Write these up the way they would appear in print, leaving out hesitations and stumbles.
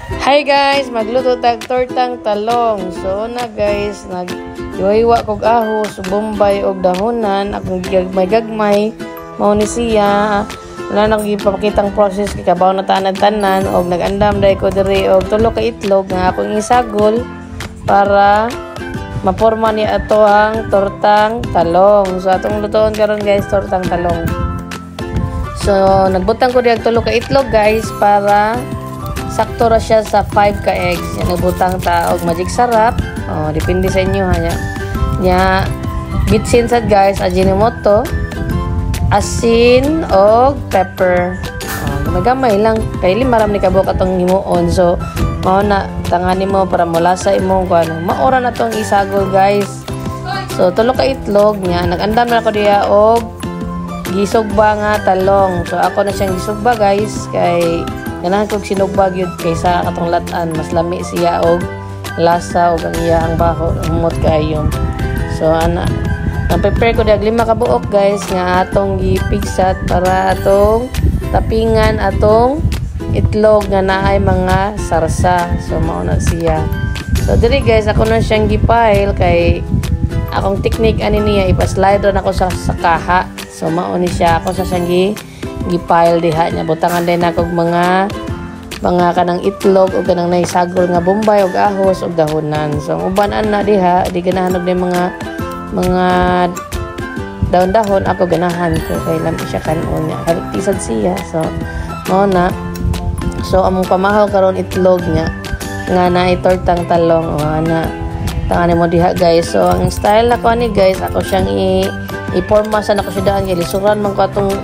Hi guys, magluto tag tortang talong. So na guys, naghiwa kog ahos, bombay og dahonan, akong gagmay mao ni siya. Wala na gipapakitang process kay kabaw na tanan-tanan og nagandam dai ko diri og tulo ka itlog nga akong isagol para maporma ni ato ang tortang talong. So atong lutoon karon guys, tortang talong. So nagbutang ko diag tulo ka itlog guys para sakto ra siya sa 5 ka eggs. Yan nagbutang ta og magic sarap. Oh, depende sa inyo ha nya. Nya bitsin sad guys, ajinomoto, asin og pepper. Oh, gamay lang kay lima ra ni kabuk atong himuon. So mao na tangani mo para molasa imong kuan. Maora na tong isagol guys. So tulo ka itlog nya nagandam na ko diya og gisugba nga talong. So ako na siyang gisugba guys kay ganahan kog sinugba gyud kaysa katong latan, mas lami siya og lasa og ang iyang baho humot kayo. So ana prepare ko dag 5 ka buok guys nga atong gipigsat para atong tapingan atong itlog nga naay mga sarsa. So mao na siya. So diri guys ako na siyang gipile kay akong technique ani niya ipa-slide ra nako sa kaha. So mao ni siya ako sa siyang gipile diha niya butangan din ako mga kanang itlog o kanang naisagol nga bombay og ahos og dahonan. So uban ana diha di ganahan og mga dahon-dahon ako ganahan ko kay lam siya kanon niya isad siya. So mao na. So among pamahaw karon itlog niya nga naay tortang talong o ana tangani mo diha guys. So ang style na ko ani guys ako siyang iporma sa nako siya daan kay lisuran man ko atong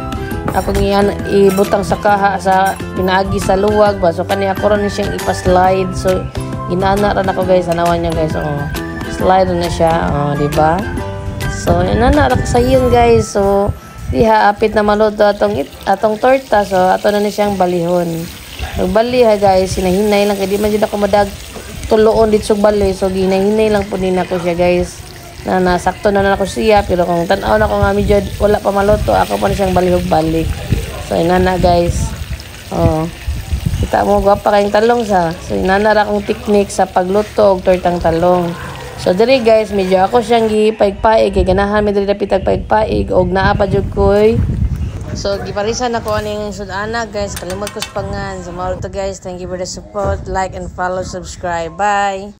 akong ibutang sa kaha sa pinaagi sa luwag ba. So kani ako ron siyang ipa-slide. So ginana ra nako guys anawan niya guys. Oh, slide na siya. Oh, di ba? So inana ra sayon guys. So diha apit na maluto atong torta. So ato na ni siyang balihon. Nagbali ha guys, hinahinay lang kay di man jud ako madag tuloon dito sa bali. So ginahinay lang po nina ko siya guys. Na nasakto na ako siya pero kung tan-aw na ko nga medyo wala pa maluto ako pa na siyang balihog balik. So inana guys, oh kita mo gwapa kayong talong sa. So inana ra akong technique sa pagluto og tortang talong. So diri guys medyo ako siyang gipaigpaig kay ganahan mi diri dapitag paigpaig og naa pa jud koy. So giparisan ako aning sudana guys, kalimot ko sa pangan. So mao to guys, thank you for the support, like and follow, subscribe, bye.